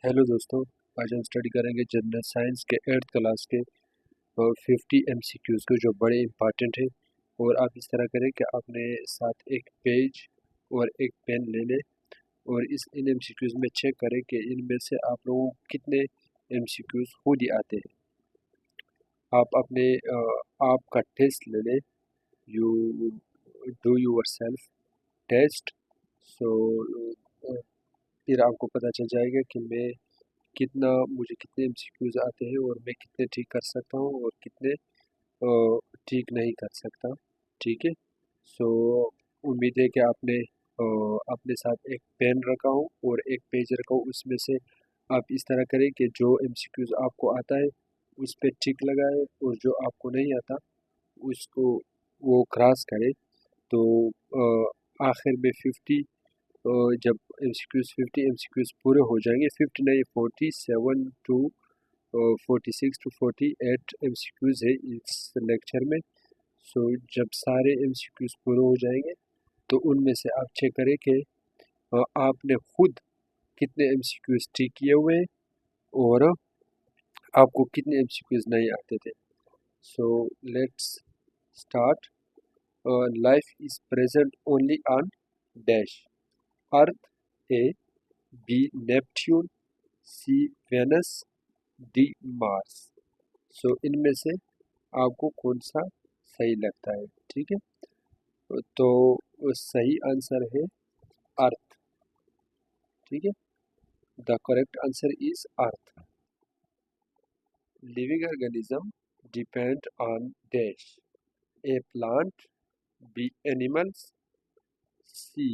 Hello दोस्तों। आज हम स्टडी करेंगे जनरल साइंस के 8th क्लास के 50 MCQs को, जो बड़े इंपॉर्टेंट है। और आप इस तरह करें कि अपने साथ एक पेज और एक पेन ले लें और इन MCQs में चेक करें कि इनमें से आप लोगों को कितने MCQs खुद ही आते हैं। आप अपने आपका टेस्ट ले लें। You do yourself test. So फिर आपको पता चल जाएगा कि मुझे कितने MCQs आते हैं और मैं कितने ठीक कर सकता हूँ और कितने ठीक नहीं कर सकता। ठीक है। सो उम्मीद है कि आपने अपने साथ एक पेन रखा हो और एक पेज रखा हो। उसमें से आप इस तरह करें कि जो MCQs आपको आता है उस पर टिक लगाए और जो आपको नहीं आता उसको वो क्रॉस करें। तो आखिर में 50, जब MCQs पूरे हो जाएंगे, 50 नहीं, 46 to 48 MCQs है इस लेक्चर में। सो जब सारे MCQs पूरे हो जाएंगे तो उनमें से आप चेक करें कि आपने खुद कितने MCQs ठीक किए हुए हैं और आपको कितने MCQs नहीं आते थे। So let's start. Life is present only on dash earth, A, B Neptune, C Venus, D Mars. So इनमें से आपको कौन सा सही लगता है? ठीक है। तो सही आंसर है अर्थ। ठीक है। The correct answer is earth. Living organism depend on dash, A plant, B animals, C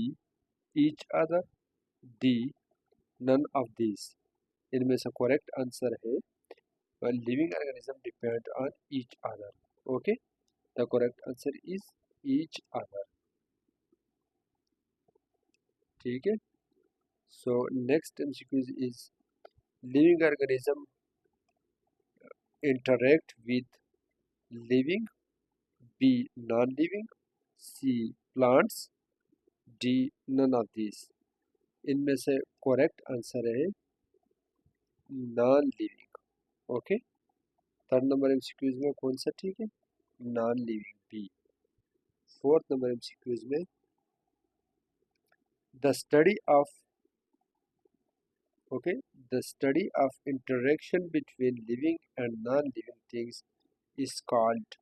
each other, D none of this. इनमें से करेक्ट आंसर है living organism depend on each other. Okay, the correct answer is each other. ठीक है। So next MCQ is living organism interact with living, B non-living, C plants, D none of these। इनमें से correct answer है non living. Okay, third number MCQs में कौन सा ठीक है? Non living, B. Fourth number MCQs में the study of okay the study of interaction between living and non living things is called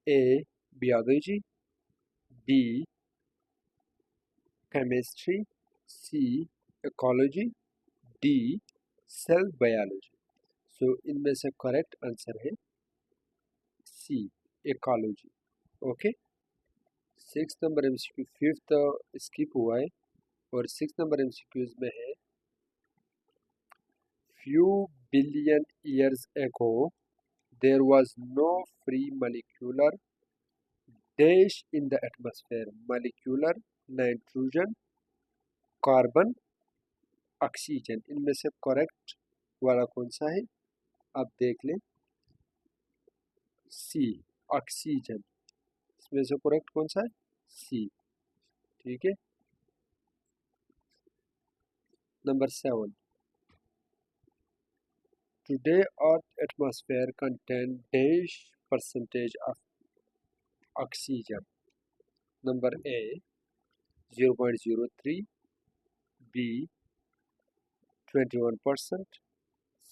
A biology, B chemistry, C ecology, D cell biology. So इनमें से correct answer है C ecology. Okay, six number MCQ, fifth skip हुआ है और six number MCQs में है few billion years ago there was no free molecular dash in the atmosphere, molecular, nitrogen, carbon, oxygen. इनमें से करेक्ट वाला कौन सा है? आप देख लें, सी ऑक्सीजन। इसमें से करेक्ट कौन सा है? सी। ठीक है। Number 7, today earth atmosphere contain dash percentage of oxygen. Number A 0.03, B 21%,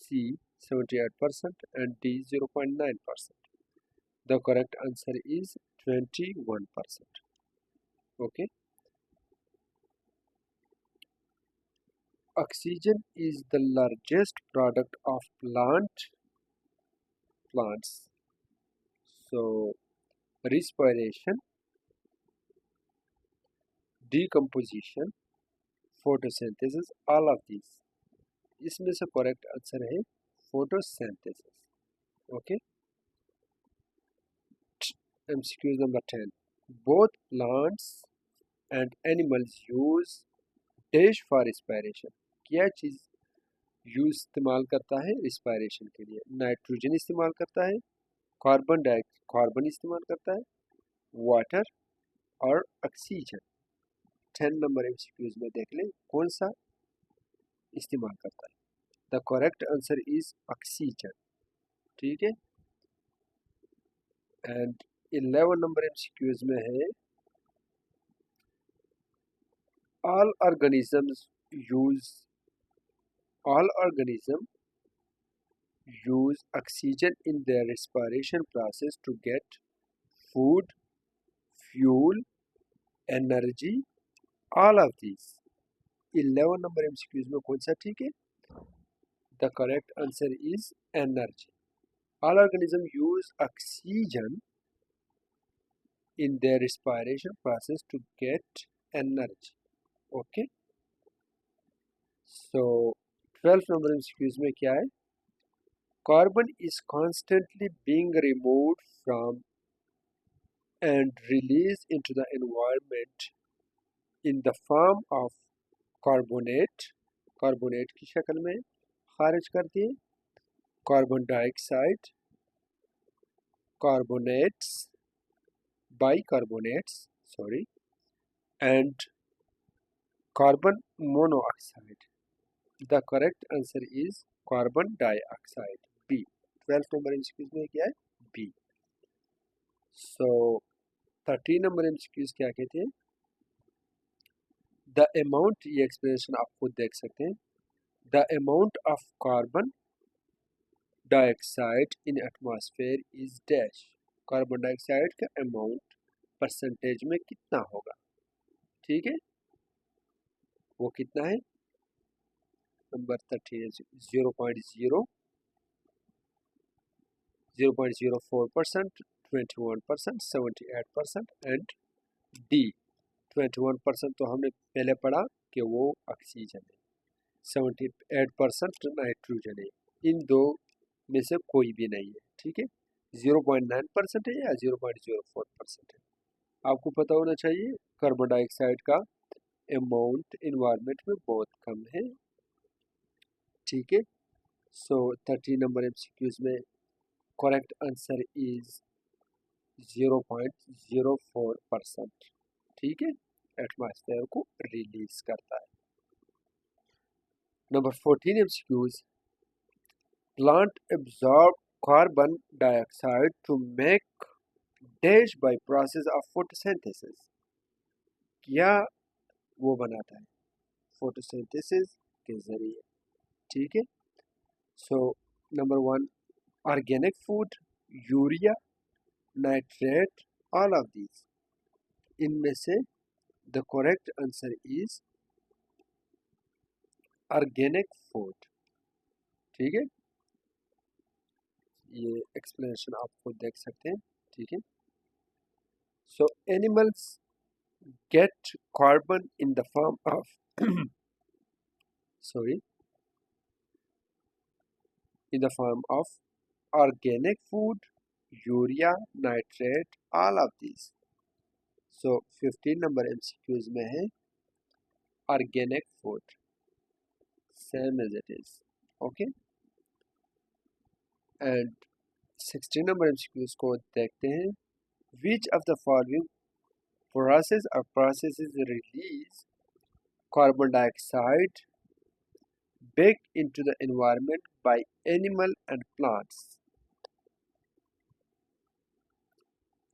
C 78% and D 0.9%। The correct answer is 21%। Okay, oxygen is the largest product of plants. So respiration, decomposition, photosynthesis, all of these। इसमें से correct answer है photosynthesis। Okay, MCQ number 10, both plants and animals use dash for respiration। क्या चीज use इस्तेमाल करता है respiration के लिए? नाइट्रोजन इस्तेमाल करता है, कार्बन इस्तेमाल करता है, वाटर और ऑक्सीजन। 10 नंबर MCQs में देख लें कौन सा इस्तेमाल करता है। The correct answer is oxygen. ठीक है। एंड 11 नंबर एमसीक्यूज में है all organisms use all organisms use oxygen in their respiration process to get food, fuel, energy, all of these। 11 number MCQs में कौन सा ठीक है? The correct answer is energy. All organism use oxygen in their respiration process to get energy। okay, so 12 number MCQs में क्या है? Carbon is constantly being removed from and released into the environment in the form of carbonate, carbonate की शक्ल में खारिज कर दिए, carbon dioxide, carbonates, bicarbonates sorry, and carbon monoxide. The correct answer is carbon dioxide, B. 12 number MCQs में क्या है? B. सो 13 number MCQs क्या कहते हैं? द अमाउंट, ये एक्सप्लेनेशन आप खुद देख सकते हैं। The amount of carbon dioxide in atmosphere is dash. Carbon dioxide का अमाउंट परसेंटेज में कितना होगा? ठीक है, वो कितना है? नंबर 13 0.0, 0.04%, 21%, 78% एंड डी 21% तो हमने पहले पढ़ा कि वो ऑक्सीजन है, 78% नाइट्रोजन है। इन दो में से कोई भी नहीं है। ठीक है, 0.9% है या 0.04% है। आपको पता होना चाहिए कार्बन डाइऑक्साइड का अमाउंट इन्वायरमेंट में बहुत कम है। ठीक है, सो 13 नंबर एमसीक्यूज में करेक्ट आंसर इज 0.04%। ठीक है, एटमॉस्फेयर को रिलीज करता है। Number 14 MCQs, plant absorb carbon dioxide to make dash by process of photosynthesis. क्या वो बनाता है? फोटोसिंथेसिस के जरिए। ठीक है, so number 1 organic food, urea, nitrate, all of these. इनमें से the correct answer is organic food. ठीक है, ये एक्सप्लेनेशन आप खुद देख सकते हैं। ठीक है, सो animals get carbon in the form of sorry, in the form of organic food, urea, nitrate, all of these। so 15 number MCQs में है organic food, same as it is। okay, and 16 number MCQs को देखते हैं। which of the following process or processes release carbon dioxide back into the environment by animal and plants?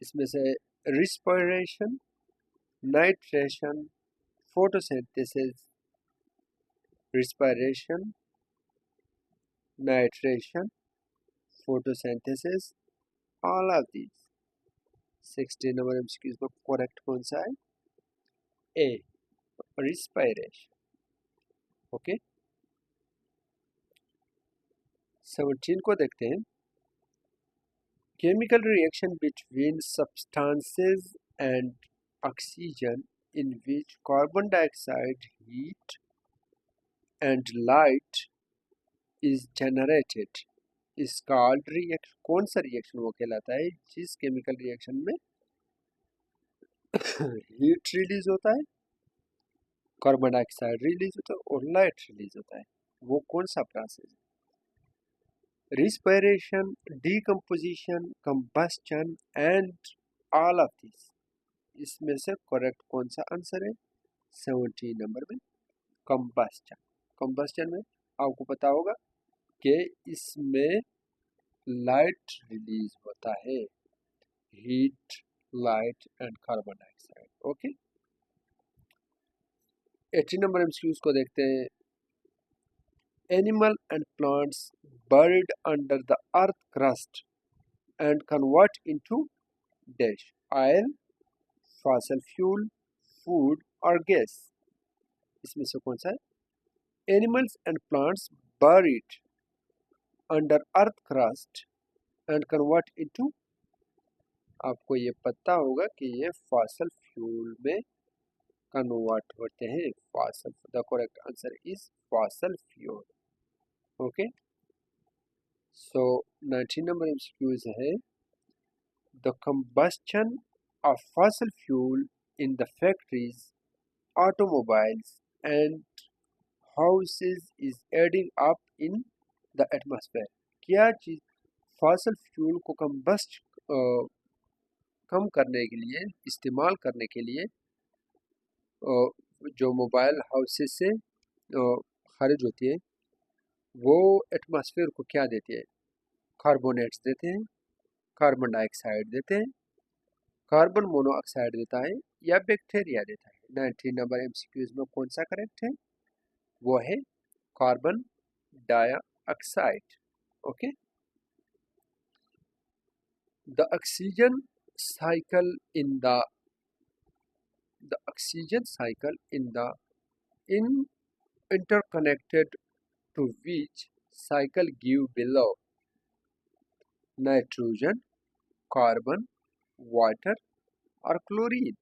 इसमें से respiration, nitration, photosynthesis, respiration, nitration, photosynthesis, all of these. 16 number MCQs में correct कौन सा है? ए, respiration. Okay, 17 को देखते हैं। chemical reaction between substances and oxygen in which carbon dioxide, heat and light is generated is called reaction। कौन सा reaction वो कहलाता है जिस केमिकल रिएक्शन में हीट रिलीज होता है, कार्बन डाइऑक्साइड रिलीज होता है और लाइट रिलीज होता है? वो कौन सा प्रोसेस है? Respiration, decomposition, combustion and all of this. इसमें से करेक्ट कौन सा आंसर है? 17 नंबर में कंबस्टन। कंबस्टन में आपको पता होगा कि इसमें लाइट रिलीज होता है, heat, light and carbon dioxide. Okay, 80 number MCQs को देखते हैं। Animal and plants buried under the earth crust and convert into dash oil, fossil fuel, food और गैस। इसमें से कौन सा है? Animals and plants buried under earth crust and convert into, आपको ये पता होगा कि ये फॉसल फ्यूल में कन्वर्ट होते हैं। Fossil, the correct answer is fossil fuel. Okay, so 19 number MCQs है the combustion of fossil fuel in the factories, automobiles and houses is adding up in the atmosphere। क्या चीज fossil fuel को कम करने के लिए, इस्तेमाल करने के लिए जो मोबाइल हाउसेस से खारिज होती है वो एटमॉस्फेयर को क्या देती है? कार्बोनेट्स देते हैं, कार्बन डाइऑक्साइड देते हैं, कार्बन मोनोऑक्साइड देता है या बैक्टीरिया देता है। 19 नंबर एमसीक्यूज में कौन सा करेक्ट है? वो है carbon dioxide. Okay, the oxygen cycle in the oxygen cycle in interconnected to which cycle give below nitrogen, carbon, water और क्लोरीन।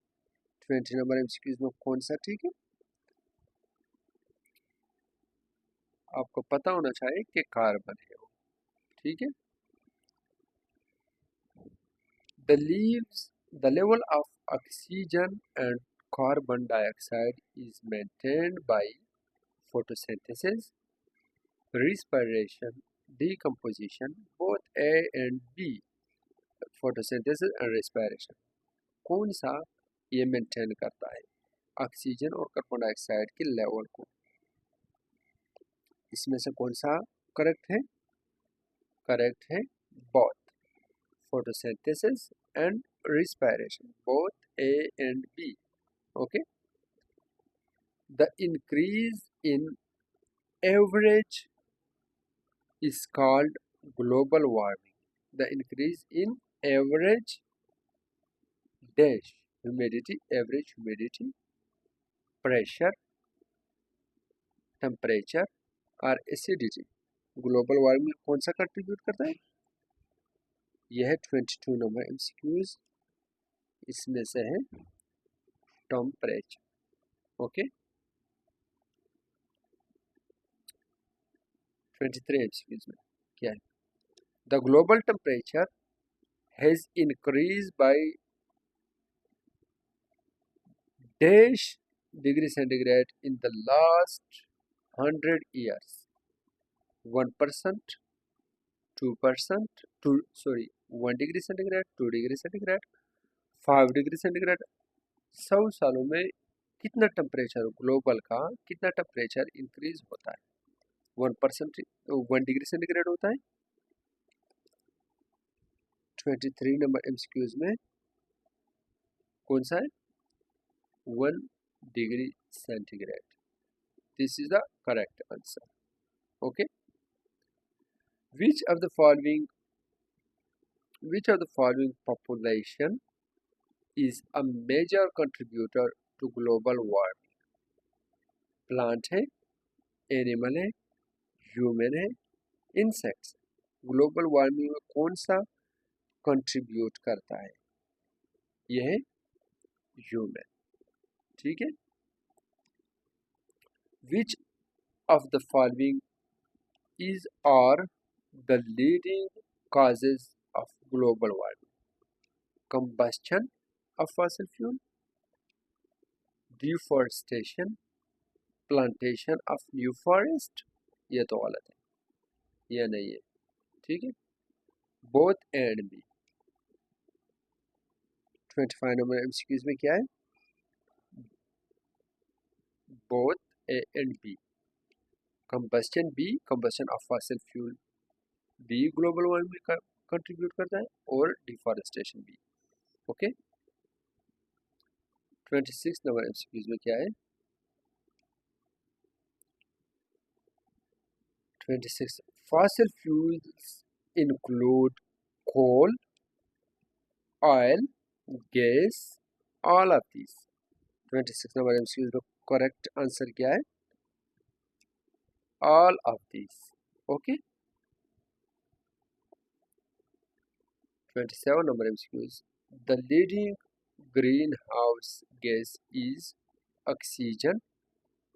20 नंबर एमसीक्यूज में कौन सा ठीक है? आपको पता होना चाहिए कि कार्बन है वो, ठीक है। the level of oxygen and carbon dioxide is maintained by photosynthesis, respiration, decomposition, both A and B, photosynthesis and respiration। कौन सा ये मेंटेन करता है ऑक्सीजन और कार्बन डाइऑक्साइड के लेवल को? इसमें से कौन सा करेक्ट है? करेक्ट है both, photosynthesis and respiration, both A and B। okay, the increase in average is called global warming। the increase in average dash humidity, average humidity, pressure, temperature और acidity global warming कौन सा contribute करता है? यह है 22 number MCQs, इसमें से है टेम्परेचर। ओके, 23 एमसीक्यूज में क्या है? The global temperature has increase by dash degree centigrade in the last 100 years। 1%, 2%, 1 degree centigrade, 2 degree centigrade, 5 degree centigrade. 100 सालों में कितना टेम्परेचर ग्लोबल का, कितना टेम्परेचर इंक्रीज होता है? 1%, 1 डिग्री सेंटीग्रेड होता है। 23 नंबर एमसीक्यूज में कौन सा है? 1 degree centigrade. This is the correct answer. Okay, which of the following population is a major contributor to global warming? Plant है, एनिमल है, ह्यूमन है, इंसेक्ट्स। ग्लोबल वार्मिंग में कौन सा कंट्रीब्यूट करता है? यह है ह्यूमन, ठीक है। विच of the following is or the leading causes of global warming? combustion of fossil fuel, deforestation, plantation of new forest। ये तो गलत है, ये नहीं है, ठीक है। both and B। 25 number MCQs में क्या है? both A and B। Combustion बी, कंबस्शन ऑफ फॉसिल फ्यूल बी ग्लोबल वार्मिंग में कंट्रीब्यूट करता है, और डिफॉरेस्टेशन बी। ओके, 26 नंबर एमसीक्यूज में क्या है? 26 fossil fuels include coal, oil, gas, all of these। 26 number MCQs में करेक्ट आंसर क्या है? all of these। Okay, 27 number MCQs. The leading greenhouse gas is oxygen,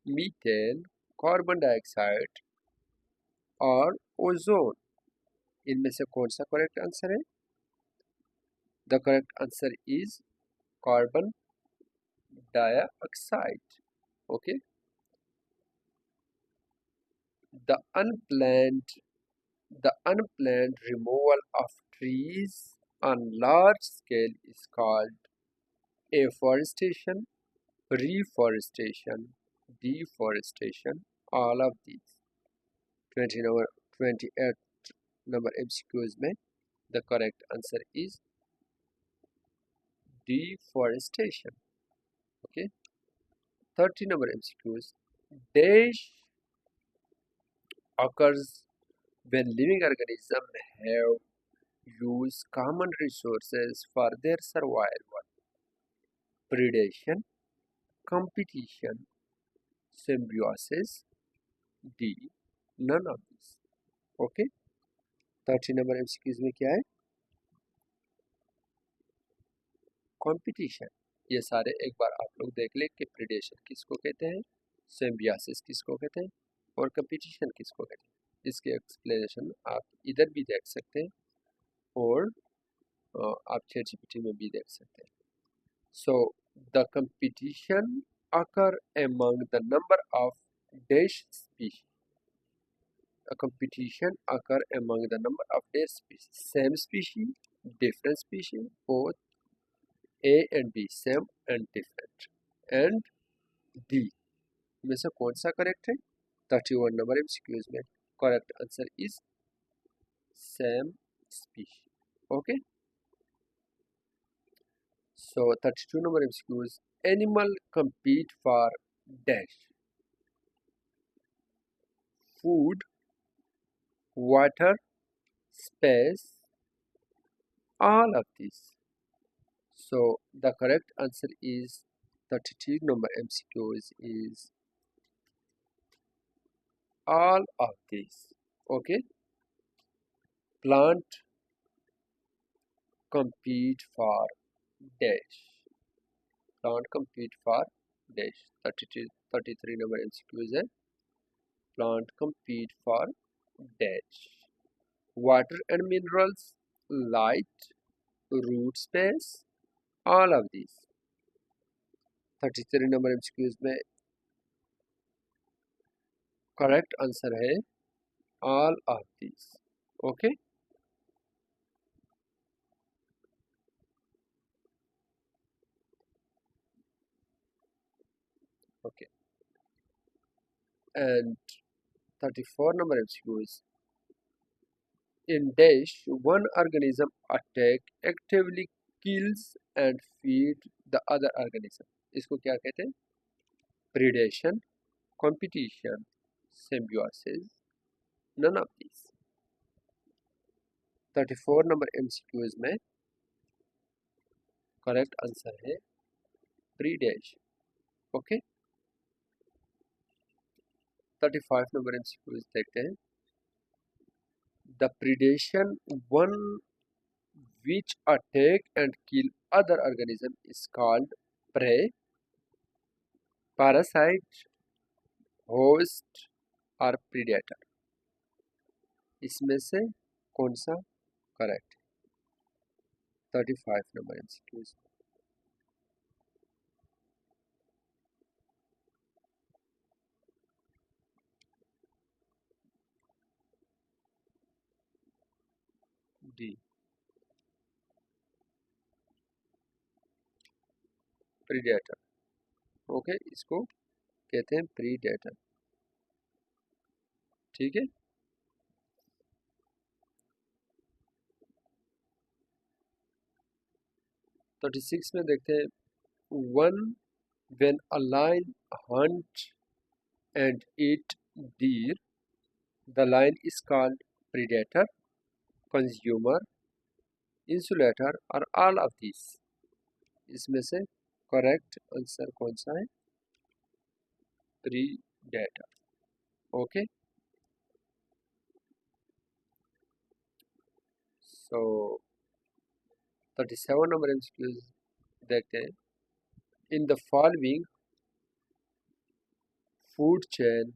methane, carbon dioxide और ozone. इनमें से कौन सा करेक्ट आंसर है? The correct answer is carbon dioxide. Okay, the unplanned the unplanned removal of trees on large scale is called afforestation, reforestation, deforestation, all of these। 28 number MCQs में the correct answer is deforestation। Okay, 30 number MCQs, dash occurs when living organisms have used common resources for their survival: predation, competition, symbiosis, D, none of these। Okay, 30 number MCQs में क्या है? Competition. ये सारे एक बार आप लोग देख ले कि प्रीडेशन किसको कहते हैं, सिम्बियोसिस किसको कहते हैं, और कंपटीशन किसको कहते हैं। इसके एक्सप्लेनेशन आप इधर भी देख सकते हैं, और आप ChatGPT में भी देख सकते हैं। So the competition occur among the number of dash species। A competition occur among the number of dash species, same species, different species, both A and B, same and different, and D में से कौन सा correct है? 31 number MCQs में correct answer is same species. Okay, so 32 number MCQs, animal compete for dash, food, water, space, all of these। So the correct answer is 32 number MCQs is all of these। Okay, plant compete for dash, plant compete for dash। 33 number MCQs है, plant compete for dash, water and minerals, light, root space, all of these। 33 number MCQs में correct answer है all of these। Okay, okay, and 34 number MCQs, in dash one organism attack actively kills and feed the other organism। इसको क्या कहते हैं? predation, competition, symbiosis, none of these। 34 number MCQs में correct answer है predation। Okay, 35 number MCQs देखते हैं। the predation one which attack and kill other organism is called prey, parasite, host और predator। इसमें से कौन सा correct? 35 number MCQs. D, predator. Okay, इसको कहते हैं प्रीडेटर। ठीक है। तो 36 में देखते हैं, one when a lion hunt and eat deer, the lion is called predator, consumer, insulator और all of these। इसमें से करेक्ट आंसर कौन सा है? प्रीडेटर। ओके, सो 37 नंबर एमसीक्यूज देखते हैं। In the following food chain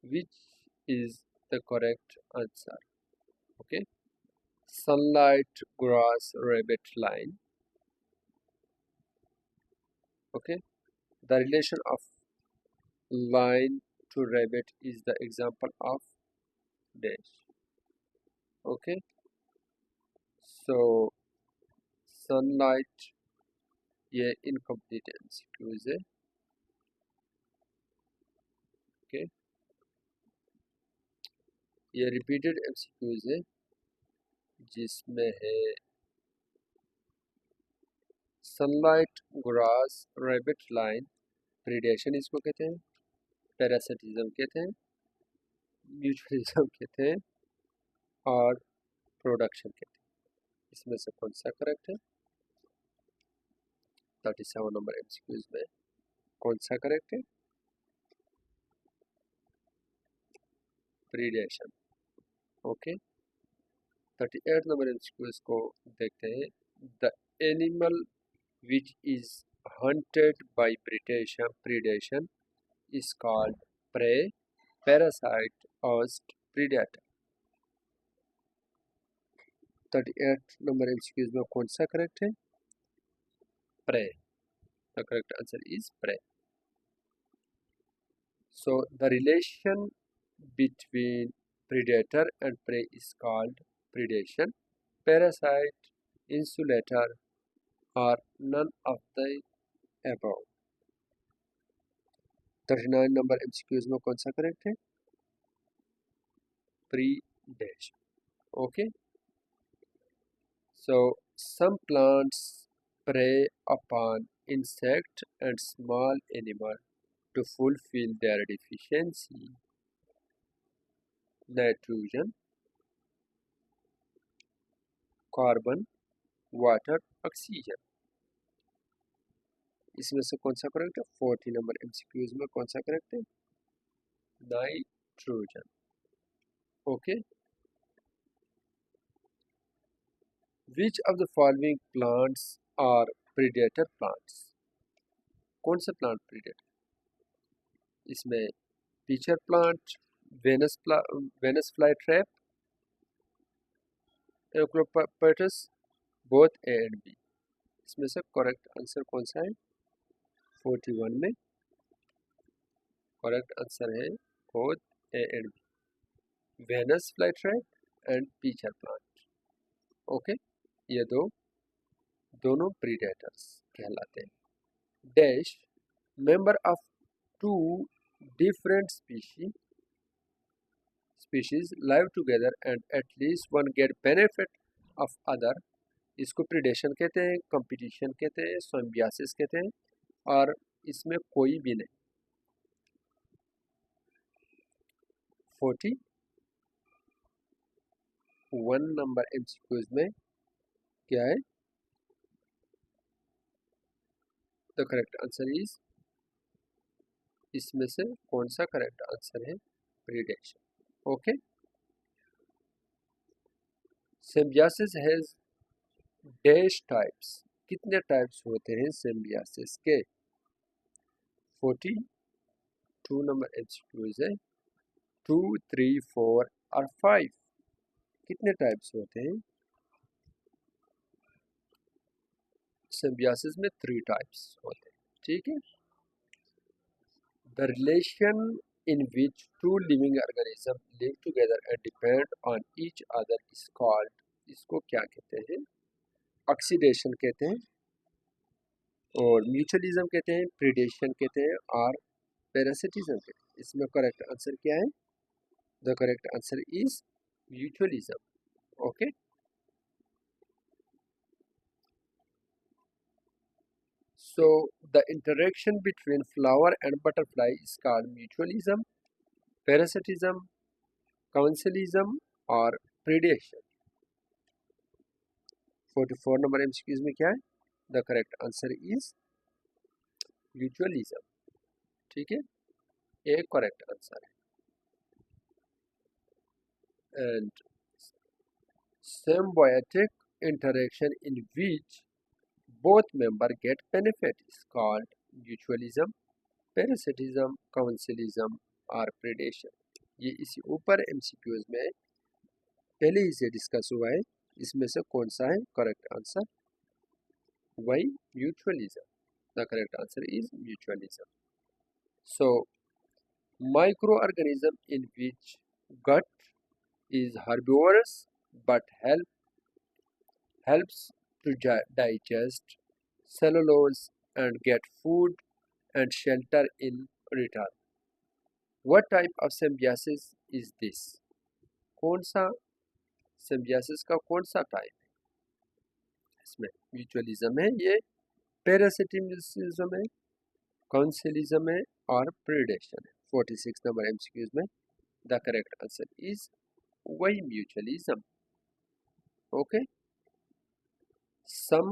which is the correct answer? Okay, sunlight, grass, rabbit, lion. Okay, the relation of lion to rabbit is the example of dash. Okay, so sunlight ये incomplete MCQs है। Okay, ये repeated MCQs है जिसमें है sunlight, grass, rabbit, line. Predation इसको कहते हैं, parasitism कहते हैं, म्यूचुअलिज्म कहते हैं और प्रोडक्शन कहते हैं। इसमें से कौन सा करेक्ट है? 37 नंबर एमसीक्यूज में कौन सा करेक्ट है? प्रीडेशन। ओके, 38 नंबर एमसीक्यूज को देखते हैं। The animal which is hunted by predation is called prey, parasite or predator। 38 number MCQs में कौन सा करेक्ट है? prey। The correct answer is prey। So the relation between predator and prey is called predation, parasite, insulator or none of the above। 39 number MCQs में कौन सा correct है? predation। Okay, so some plants prey upon insect and small animal to fulfill their deficiency nitrogen, carbon, water, oxygen। इसमें से कौन सा correct है? 40 number MCQs में कौन सा करेक्ट है? Nitrogen. Okay, which of the following plants are predator plants? कौन सा प्लांट प्रीडेटर? इसमें pitcher plant, Venus fly trap, eucalyptus, both A and B. इसमें से करेक्ट आंसर कौन सा है? 41 में करेक्ट आंसर है both A and B, Venus fly trap and pitcher plant. Okay, ये दोनों प्रीडेटर्स कहलाते हैं। Dash member of two different species live together and at least one get benefit of other। इसको प्रीडेशन कहते हैं, competition कहते हैं, सिम्बियोसिस कहते हैं और इसमें कोई भी नहीं। 41 नंबर एमसीक्यूज में क्या है? द करेक्ट आंसर इज, इसमें से कौन सा करेक्ट आंसर है? Predation. Okay, symbiosis has dash types. कितने टाइप्स होते हैं सिम्बियोसिस के? 42 नंबर एमसीक्यूज है, 2, 3, 4 और 5। कितने टाइप्स होते हैं सिम्बियोसिस में? 3 टाइप्स होते हैं। ठीक है, the relation in which two living organisms live together and depend on each other is called, इसको क्या कहते हैं? ऑक्सीडेशन कहते हैं और म्यूचुअलिज्म कहते हैं, प्रीडेशन कहते हैं और पैरासिटिज्म कहते हैं। इसमें करेक्ट आंसर क्या है? The correct answer is mutualism. Okay. So the interaction between flower and butterfly is called mutualism, parasitism, counsalism or predation. 44 number MCQs में क्या है? The correct answer is mutualism. ठीक है, ए करेक्ट आंसर है. And symbiotic interaction in which both member get benefit is called mutualism, parasitism, counsalism or predation. ये इसी ऊपर MCQs में पहले ही से डिस्कस हुआ है. इसमें से कौन सा है करेक्ट आंसर? वही mutualism. The correct answer is mutualism. So microorganism in which gut is herbivorous but helps to digest cellulose and get food and shelter in return. What type of symbiosis is this? कौन सा symbiosis का कौन सा type है? इसमें mutualism है, ये parasitism है, काउंसिलिज्म है और प्रेडेशन है. 46 नंबर एमसीक्यूज में द करेक्ट आंसर इज वही mutualism. Okay. Some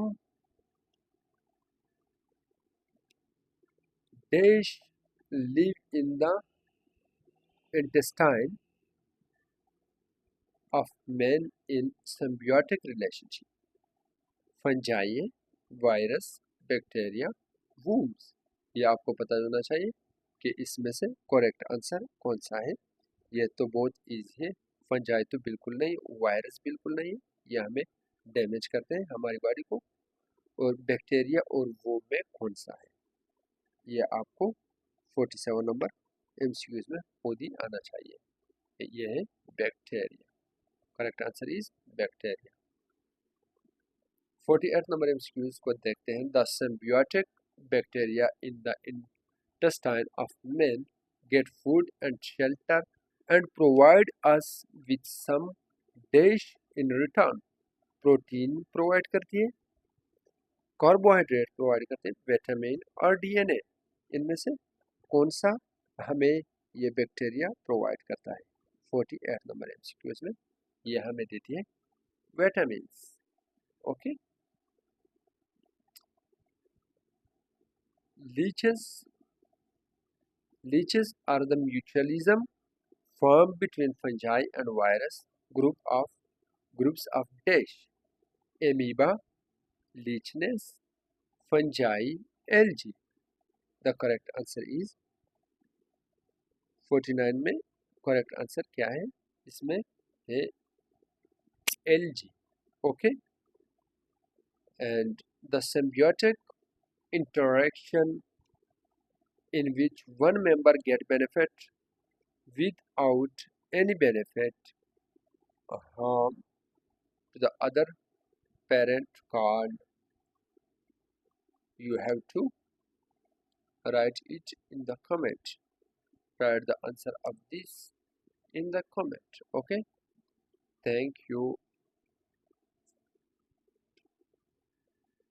dash live in the intestine of men in symbiotic relationship. Fungi, virus, bacteria, worms. ये आपको पता होना चाहिए कि इसमें से करेक्ट आंसर कौन सा है. ये तो बहुत इजी है. फंजाई तो बिल्कुल नहीं, वायरस बिल्कुल नहीं, ये हमें डैमेज करते हैं हमारी बॉडी को. और बैक्टीरिया और वूम में कौन सा है, ये आपको 47 नंबर एमसीक्यूज में खुद ही आना चाहिए. ये है bacteria. Correct answer is bacteria. 48 number MCQs को देखते हैं. The symbiotic bacteria in the intestine of men get food and shelter and provide us with some dish in return. Protein provide करती है, कार्बोहाइड्रेट प्रोवाइड करते हैं, vitamin और DNA. इनमें से कौन सा हमें ये बैक्टीरिया प्रोवाइड करता है? 48 नंबर एमसीक्यूज में ये हमें देती है vitamin. Okay. Leeches are the mutualism formed between fungi and virus groups of dash: amoeba, lichness, fungi, algae. The correct answer is 49 में करेक्ट आंसर क्या है? इसमें है algae. Okay. And the symbiotic interaction in which one member get benefit without any benefit harm to the other parent called. You have to write it in the comment. Write the answer of this in the comment. Okay. Thank you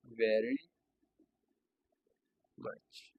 very much.